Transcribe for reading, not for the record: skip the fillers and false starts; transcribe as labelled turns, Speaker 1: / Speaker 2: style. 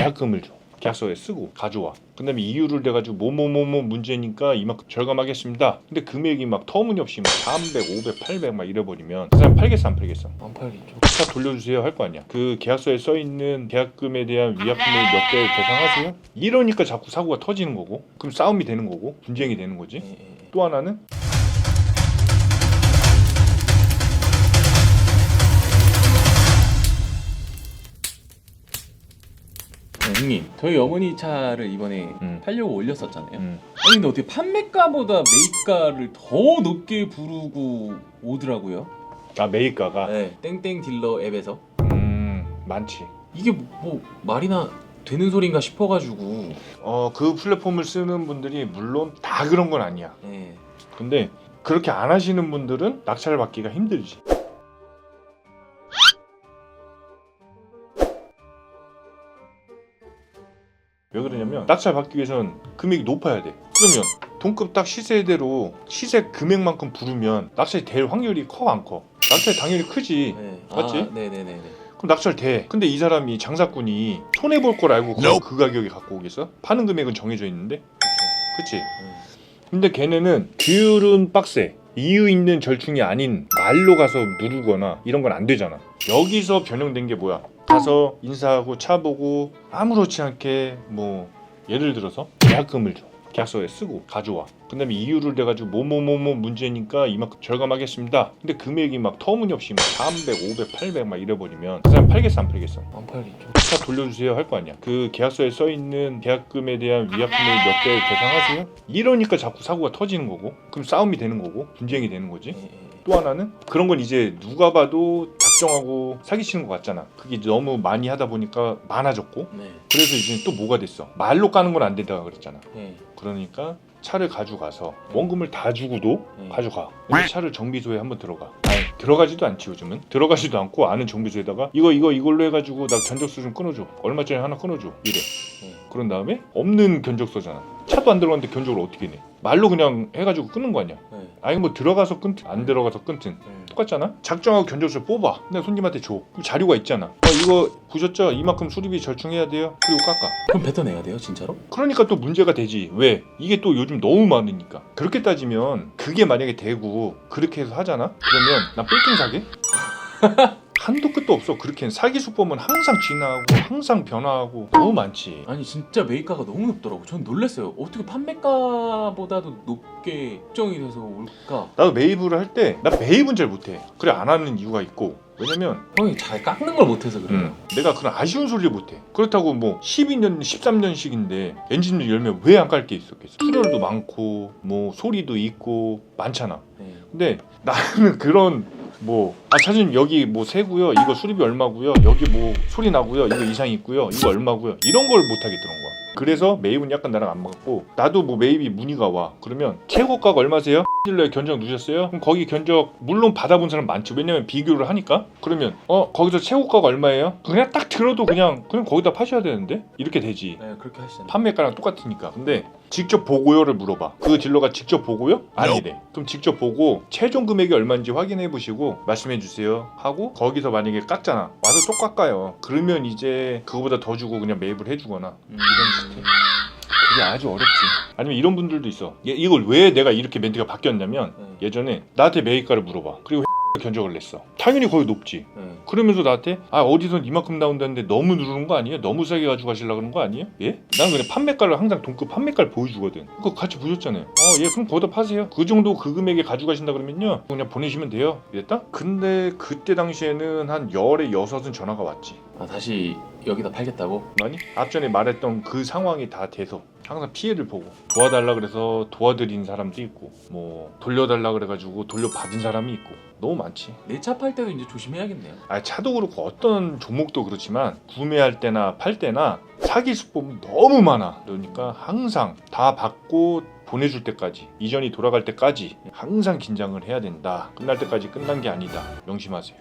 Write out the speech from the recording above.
Speaker 1: 계약금을 줘. 계약서에 쓰고 가져와. 그 다음에 이유를 대가지고 뭐뭐뭐뭐 문제니까 이만큼 절감하겠습니다. 근데 금액이 막 터무니없이 막 300, 500, 800 막 이래버리면 그 사람 팔겠어 안 팔겠어?
Speaker 2: 안 팔리죠.
Speaker 1: 차 돌려주세요 할 거 아니야. 그 계약서에 써있는 계약금에 대한 위약금을 몇 개 배상하세요? 이러니까 자꾸 사고가 터지는 거고, 그럼 싸움이 되는 거고 분쟁이 되는 거지. 또 하나는
Speaker 2: 형님, 저희 어머니 차를 이번에 팔려고 올렸었잖아요.
Speaker 1: 음.
Speaker 2: 아니 근데 어떻게 판매가보다 매입가를 더 높게 부르고 오더라고요.
Speaker 1: 아 매입가가
Speaker 2: 네, 땡땡 딜러 앱에서.
Speaker 1: 많지.
Speaker 2: 이게 뭐 말이나 되는 소린가 싶어가지고.
Speaker 1: 그 플랫폼을 쓰는 분들이 물론 다 그런 건 아니야.
Speaker 2: 네.
Speaker 1: 근데 그렇게 안 하시는 분들은 낙찰을 받기가 힘들지. 왜 그러냐면 낙찰 받기 위해서는 금액이 높아야 돼. 그러면 동급 딱 시세대로 시세 금액만큼 부르면 낙찰이 될 확률이 커 안 커? 낙찰이 당연히 크지.
Speaker 2: 네.
Speaker 1: 맞지?
Speaker 2: 아, 네네네네.
Speaker 1: 그럼 낙찰 돼. 근데 이 사람이 장사꾼이 손해 볼 걸 알고 그 가격에 갖고 오겠어? 파는 금액은 정해져 있는데, 그치? 근데 걔네는 규율은 빡세. 이유 있는 절충이 아닌 말로 가서 누르거나 이런 건 안 되잖아. 여기서 변형된 게 뭐야? 가서 인사하고 차 보고 아무렇지 않게 뭐 예를 들어서 계약금을 줘. 계약서에 쓰고 가져와. 그 다음에 이유를 대가지고 뭐뭐뭐뭐 문제니까 이만큼 절감하겠습니다. 근데 금액이 막 터무니없이 막 300, 500, 800 막 이래버리면 그 사람 팔겠어 안 팔겠어?
Speaker 2: 안 팔리죠.
Speaker 1: 차 돌려주세요 할 거 아니야. 그 계약서에 써있는 계약금에 대한 위약금을 몇 개 배상하세요? 이러니까 자꾸 사고가 터지는 거고, 그럼 싸움이 되는 거고 분쟁이 되는 거지. 또 하나는 그런 건 이제 누가 봐도 작정하고 사기치는 것 같잖아. 그게 너무 많이 하다 보니까 많아졌고,
Speaker 2: 네.
Speaker 1: 그래서 이제 또 뭐가 됐어? 말로 까는 건 안 된다고 그랬잖아.
Speaker 2: 네.
Speaker 1: 그러니까 차를 가져가서 원금을 다 주고도 가져가. 근데 차를 정비소에 한번 들어가. 아니 들어가지도 않지 요즘은. 들어가지도 않고 아는 정비소에다가 이걸로 해가지고 나 견적서 좀 끊어줘. 얼마짜리 하나 끊어줘. 이래. 그런 다음에 없는 견적서잖아. 차도 안 들어갔는데 견적을 어떻게 내? 말로 그냥 해가지고 끊는 거 아니야. 아니 뭐 들어가서 끊든 안 들어가서 끊든 똑같잖아. 작정하고 견적서를 뽑아. 근데 손님한테 줘. 그럼 자료가 있잖아. 이거 보셨죠? 이만큼 수리비 절충해야 돼요. 그리고 깎아.
Speaker 2: 그럼 뱉어내야 돼요 진짜로?
Speaker 1: 그러니까 또 문제가 되지. 왜? 이게 또 요즘 너무 많으니까. 그렇게 따지면 그게 만약에 되고 그렇게 해서 하잖아? 그러면 나 빌딩 사게? 한도 끝도 없어. 그렇게 사기 수법은 항상 진화하고 항상 변화하고 너무 많지.
Speaker 2: 아니 진짜 매입가가 너무 높더라고. 전 놀랐어요. 어떻게 판매가보다도 높게 책정이 돼서 올까?
Speaker 1: 나도 매입을 할 때 나 매입은 잘 못해. 그래 안 하는 이유가 있고, 왜냐면
Speaker 2: 형이 잘 깎는 걸 못해서 그래요.
Speaker 1: 내가 그런 아쉬운 소리를 못해. 그렇다고 뭐 12년 13년씩인데 엔진을 열면 왜 안 깔 게 있었겠어. 출혈도 많고 뭐 소리도 있고 많잖아.
Speaker 2: 네.
Speaker 1: 근데 나는 그런 차주님 여기 뭐 세고요, 이거 수리비 얼마고요, 여기 뭐 소리 나고요, 이거 이상 있고요, 이거 얼마고요, 이런 걸 못 하겠더란 거야. 그래서 매입은 약간 나랑 안 맞고, 나도 뭐 매입이 문의가 와. 그러면 최고가가 얼마세요? 딜러에 견적 누셨어요? 그럼 거기 견적 물론 받아본 사람 많지. 왜냐면 비교를 하니까. 그러면 거기서 최고가가 얼마예요? 그냥 딱 들어도 그냥 거기다 파셔야 되는데 이렇게 되지.
Speaker 2: 네 그렇게 하시잖아요.
Speaker 1: 판매가랑 똑같으니까. 근데 직접 보고요를 물어봐. 그 딜러가 직접 보고요? 아니래. 그럼 직접 보고 최종 금액이 얼마인지 확인해 보시고 말씀해 주세요 하고, 거기서 만약에 깎잖아. 와서 또 깎아요. 그러면 이제 그거보다 더 주고 그냥 매입을 해주거나 이런 시스템. 그게 아주 어렵지. 아니면 이런 분들도 있어. 이걸 왜 내가 이렇게 멘트가 바뀌었냐면, 예전에 나한테 매입가를 물어봐. 그리고 견적을 냈어. 당연히 거의 높지. 그러면서 나한테 어디서 이만큼 나온다는데 너무 누르는 거 아니에요? 너무 싸게 가지고 가시려고 그러는 거 아니에요? 예? 난 그냥 판매가를 항상 동급 판매가를 보여주거든. 그거 같이 보셨잖아요. 예, 그럼 거기다 파세요. 그 정도 그 금액에 가져가신다 그러면요 그냥 보내시면 돼요. 이랬다? 근데 그때 당시에는 한 열에 6은 전화가 왔지.
Speaker 2: 다시 여기다 팔겠다고?
Speaker 1: 아니? 앞전에 말했던 그 상황이 다 돼서 항상 피해를 보고 도와달라 그래서 도와드린 사람도 있고, 뭐 돌려달라 그래가지고 돌려받은 사람이 있고, 너무 많지.
Speaker 2: 내 차 팔 때도 이제 조심해야겠네요.
Speaker 1: 차도 그렇고 어떤 종목도 그렇지만 구매할 때나 팔 때나 사기 수법은 너무 많아. 그러니까 항상 다 받고 보내줄 때까지, 이전이 돌아갈 때까지 항상 긴장을 해야 된다. 끝날 때까지 끝난 게 아니다. 명심하세요.